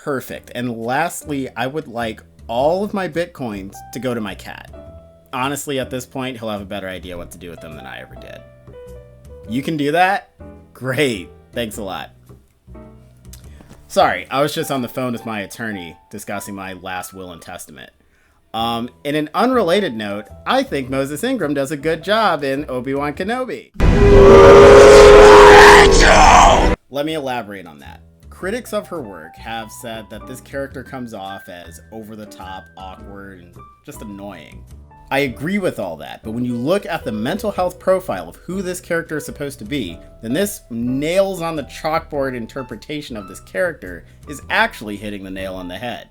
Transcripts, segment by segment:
Perfect. And lastly, I would like all of my Bitcoins to go to my cat. Honestly, at this point, he'll have a better idea what to do with them than I ever did. You can do that? Great. Thanks a lot. Sorry, I was just on the phone with my attorney discussing my last will and testament. In an unrelated note, I think Moses Ingram does a good job in Obi Wan Kenobi. Let me elaborate on that. Critics of her work have said that this character comes off as over-the-top, awkward, and just annoying. I agree with all that, but when you look at the mental health profile of who this character is supposed to be, then this nails on the chalkboard interpretation of this character is actually hitting the nail on the head.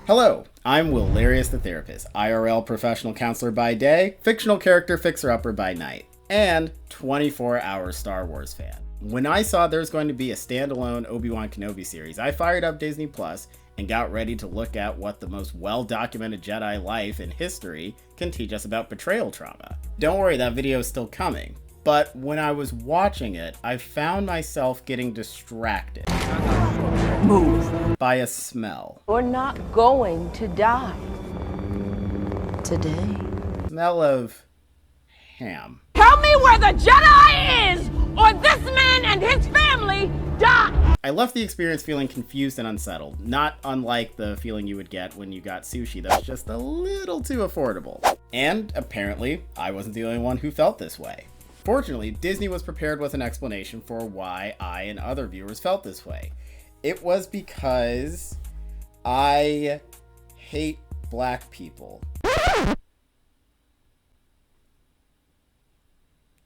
Hello, I'm Willarius the Therapist, IRL professional counselor by day, fictional character fixer-upper by night, and 24-hour Star Wars fan. When I saw there was going to be a standalone Obi Wan Kenobi series, I fired up Disney Plus and got ready to look at what the most well-documented Jedi life in history can teach us about betrayal trauma. Don't worry, that video is still coming. But when I was watching it, I found myself getting distracted. Move. By a smell. You're not going to die today. Smell of ham. Tell me where the Jedi is, or this man and his family die! I left the experience feeling confused and unsettled, not unlike the feeling you would get when you got sushi that's just a little too affordable. And apparently, I wasn't the only one who felt this way. Fortunately, Disney was prepared with an explanation for why I and other viewers felt this way. It was because I hate black people.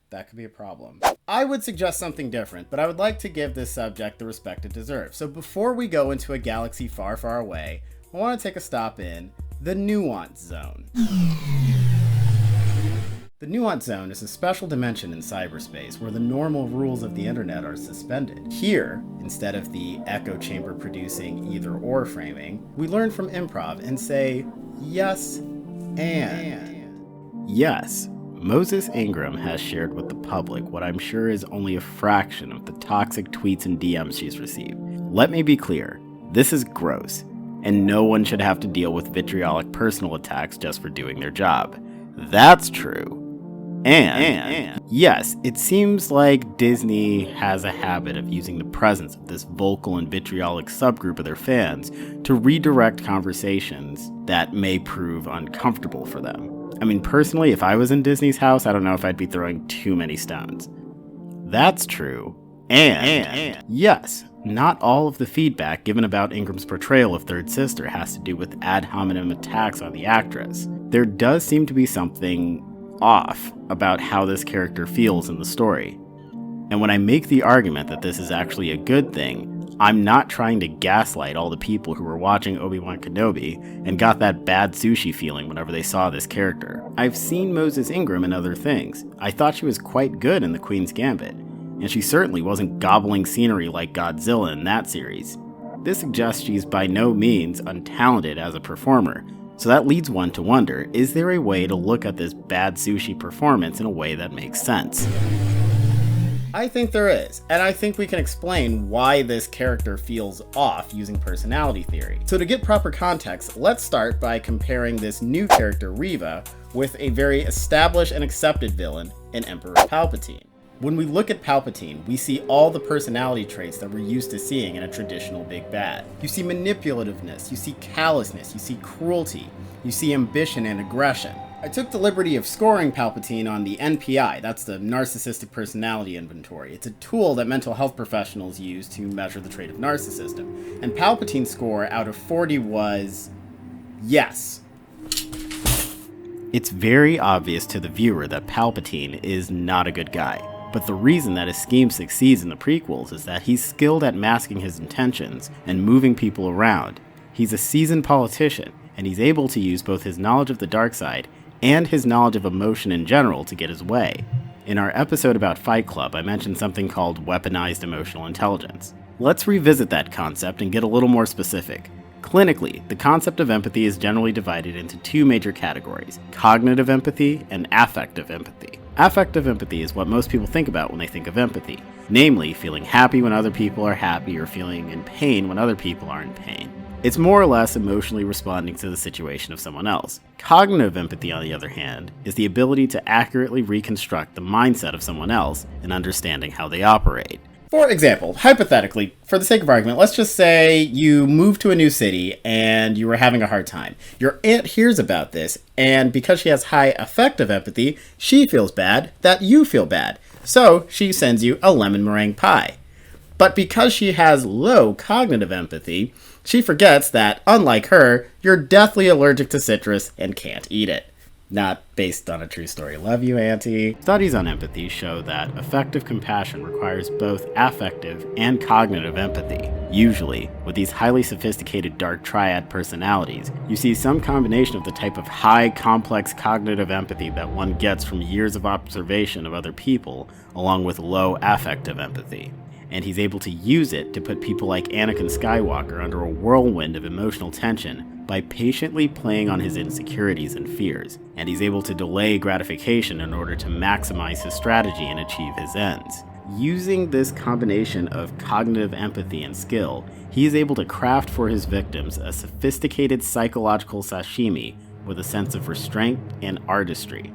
That could be a problem. I would suggest something different, but I would like to give this subject the respect it deserves. So before we go into a galaxy far, far away, I want to take a stop in the Nuance Zone. The Nuance Zone is a special dimension in cyberspace where the normal rules of the internet are suspended. Here, instead of the echo chamber producing either or framing, we learn from improv and say, yes, and. Yes, Moses Ingram has shared with the public what I'm sure is only a fraction of the toxic tweets and DMs she's received. Let me be clear, this is gross, and no one should have to deal with vitriolic personal attacks just for doing their job. That's true. And yes, it seems like Disney has a habit of using the presence of this vocal and vitriolic subgroup of their fans to redirect conversations that may prove uncomfortable for them. I mean, personally, if I was in Disney's house, I don't know if I'd be throwing too many stones. That's true. And yes, not all of the feedback given about Ingram's portrayal of Third Sister has to do with ad hominem attacks on the actress. There does seem to be something off about how this character feels in the story. And when I make the argument that this is actually a good thing, I'm not trying to gaslight all the people who were watching Obi Wan Kenobi and got that bad sushi feeling whenever they saw this character. I've seen Moses Ingram in other things. I thought she was quite good in The Queen's Gambit, and she certainly wasn't gobbling scenery like Godzilla in that series. This suggests she's by no means untalented as a performer, so that leads one to wonder, is there a way to look at this bad sushi performance in a way that makes sense? I think there is, and I think we can explain why this character feels off using personality theory. So to get proper context, let's start by comparing this new character, Reva, with a very established and accepted villain in Emperor Palpatine. When we look at Palpatine, we see all the personality traits that we're used to seeing in a traditional big bad. You see manipulativeness, you see callousness, you see cruelty, you see ambition and aggression. I took the liberty of scoring Palpatine on the NPI, that's the Narcissistic Personality Inventory. It's a tool that mental health professionals use to measure the trait of narcissism. And Palpatine's score out of 40 was yes. It's very obvious to the viewer that Palpatine is not a good guy. But the reason that his scheme succeeds in the prequels is that he's skilled at masking his intentions and moving people around. He's a seasoned politician, and he's able to use both his knowledge of the dark side and his knowledge of emotion in general to get his way. In our episode about Fight Club, I mentioned something called weaponized emotional intelligence. Let's revisit that concept and get a little more specific. Clinically, the concept of empathy is generally divided into two major categories: cognitive empathy and affective empathy. Affective empathy is what most people think about when they think of empathy, namely feeling happy when other people are happy or feeling in pain when other people are in pain. It's more or less emotionally responding to the situation of someone else. Cognitive empathy, on the other hand, is the ability to accurately reconstruct the mindset of someone else and understanding how they operate. For example, hypothetically, for the sake of argument, let's just say you move to a new city and you were having a hard time. Your aunt hears about this, and because she has high affective empathy, she feels bad that you feel bad. So she sends you a lemon meringue pie. But because she has low cognitive empathy, she forgets that, unlike her, you're deathly allergic to citrus and can't eat it. Not based on a true story. Love you, Auntie. Studies on empathy show that affective compassion requires both affective and cognitive empathy. Usually, with these highly sophisticated Dark Triad personalities, you see some combination of the type of high, complex cognitive empathy that one gets from years of observation of other people, along with low affective empathy. And he's able to use it to put people like Anakin Skywalker under a whirlwind of emotional tension by patiently playing on his insecurities and fears, and he's able to delay gratification in order to maximize his strategy and achieve his ends. Using this combination of cognitive empathy and skill, he is able to craft for his victims a sophisticated psychological sashimi with a sense of restraint and artistry.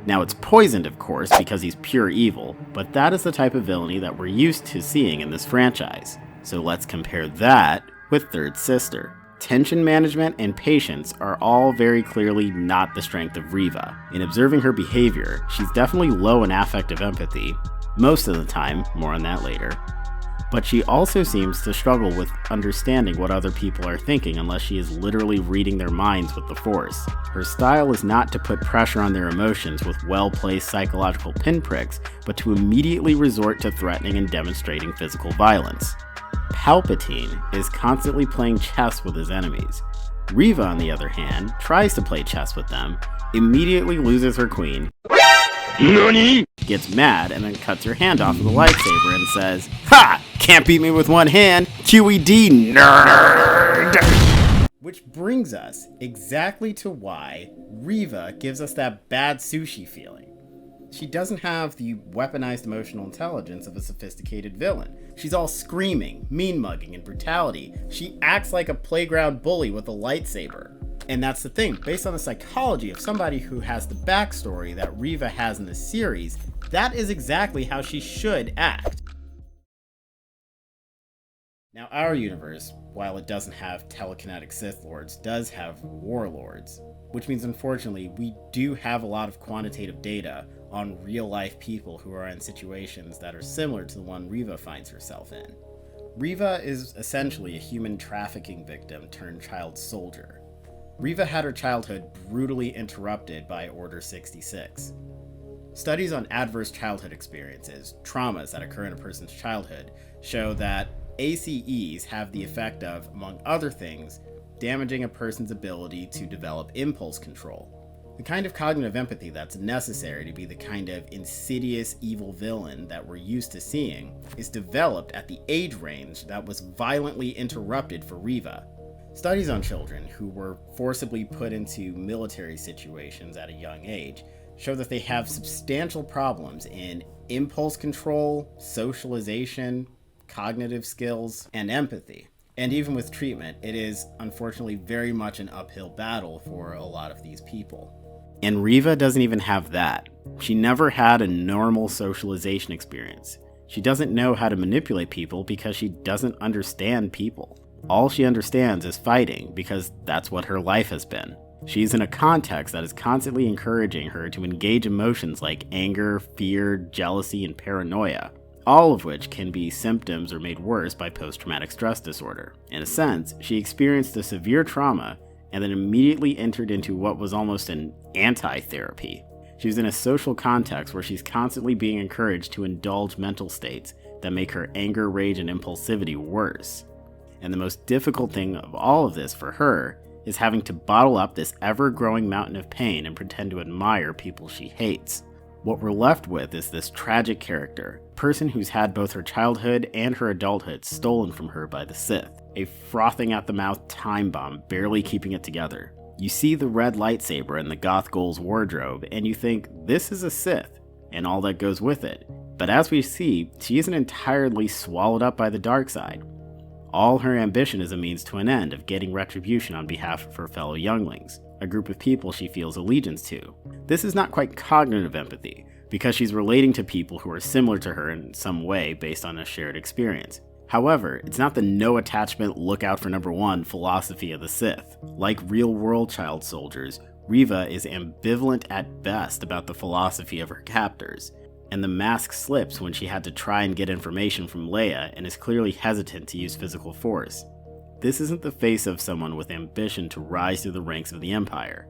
Now, it's poisoned, of course, because he's pure evil, but that is the type of villainy that we're used to seeing in this franchise. So let's compare that with Third Sister. Tension management and patience are all very clearly not the strength of Reva. In observing her behavior, she's definitely low in affective empathy, most of the time, more on that later. But she also seems to struggle with understanding what other people are thinking unless she is literally reading their minds with the Force. Her style is not to put pressure on their emotions with well-placed psychological pinpricks, but to immediately resort to threatening and demonstrating physical violence. Palpatine is constantly playing chess with his enemies. Reva, on the other hand, tries to play chess with them, immediately loses her queen, NANI? Gets mad, and then cuts her hand off with a lightsaber and says, "Ha! Can't beat me with one hand, QED, nerd!" Which brings us exactly to why Reva gives us that bad sushi feeling. She doesn't have the weaponized emotional intelligence of a sophisticated villain. She's all screaming, mean-mugging, and brutality. She acts like a playground bully with a lightsaber. And that's the thing, based on the psychology of somebody who has the backstory that Reva has in the series, that is exactly how she should act. Now, our universe, while it doesn't have telekinetic Sith Lords, does have warlords, which means unfortunately we do have a lot of quantitative data on real-life people who are in situations that are similar to the one Reva finds herself in. Reva is essentially a human trafficking victim turned child soldier. Reva had her childhood brutally interrupted by Order 66. Studies on adverse childhood experiences, traumas that occur in a person's childhood, show that ACEs have the effect of, among other things, damaging a person's ability to develop impulse control. The kind of cognitive empathy that's necessary to be the kind of insidious evil villain that we're used to seeing is developed at the age range that was violently interrupted for Reva. Studies on children who were forcibly put into military situations at a young age show that they have substantial problems in impulse control, socialization, cognitive skills, and empathy. And even with treatment, it is unfortunately very much an uphill battle for a lot of these people. And Reva doesn't even have that. She never had a normal socialization experience. She doesn't know how to manipulate people because she doesn't understand people. All she understands is fighting because that's what her life has been. She's in a context that is constantly encouraging her to engage emotions like anger, fear, jealousy, and paranoia, all of which can be symptoms or made worse by post-traumatic stress disorder. In a sense, she experienced a severe trauma and then immediately entered into what was almost an anti-therapy. She was in a social context where she's constantly being encouraged to indulge mental states that make her anger, rage, and impulsivity worse. And the most difficult thing of all of this for her is having to bottle up this ever-growing mountain of pain and pretend to admire people she hates. What we're left with is this tragic character, a person who's had both her childhood and her adulthood stolen from her by the Sith, a frothing at the mouth time bomb barely keeping it together. You see the red lightsaber in the goth girl's wardrobe, and you think, this is a Sith, and all that goes with it. But as we see, she isn't entirely swallowed up by the dark side. All her ambition is a means to an end of getting retribution on behalf of her fellow younglings, a group of people she feels allegiance to. This is not quite cognitive empathy, because she's relating to people who are similar to her in some way based on a shared experience. However, it's not the no attachment, look out for number one philosophy of the Sith. Like real-world child soldiers, Reva is ambivalent at best about the philosophy of her captors, and the mask slips when she had to try and get information from Leia and is clearly hesitant to use physical force. This isn't the face of someone with ambition to rise through the ranks of the Empire.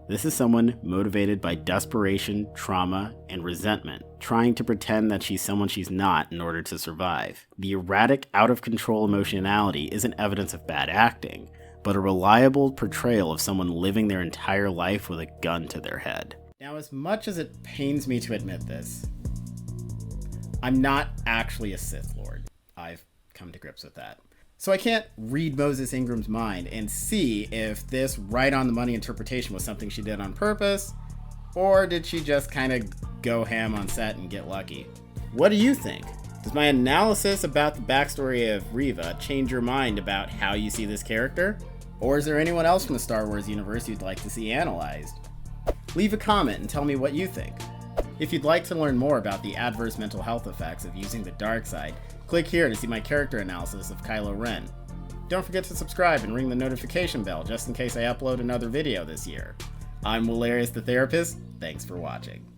This is someone motivated by desperation, trauma, and resentment, trying to pretend that she's someone she's not in order to survive. The erratic, out-of-control emotionality isn't evidence of bad acting, but a reliable portrayal of someone living their entire life with a gun to their head. Now, as much as it pains me to admit this, I'm not actually a Sith Lord. I've come to grips with that. So I can't read Moses Ingram's mind and see if this right-on-the-money interpretation was something she did on purpose, or did she just kind of go ham on set and get lucky? What do you think? Does my analysis about the backstory of Reva change your mind about how you see this character? Or is there anyone else from the Star Wars universe you'd like to see analyzed? Leave a comment and tell me what you think. If you'd like to learn more about the adverse mental health effects of using the dark side, click here to see my character analysis of Kylo Ren. Don't forget to subscribe and ring the notification bell just in case I upload another video this year. I'm Valerius the Therapist, thanks for watching.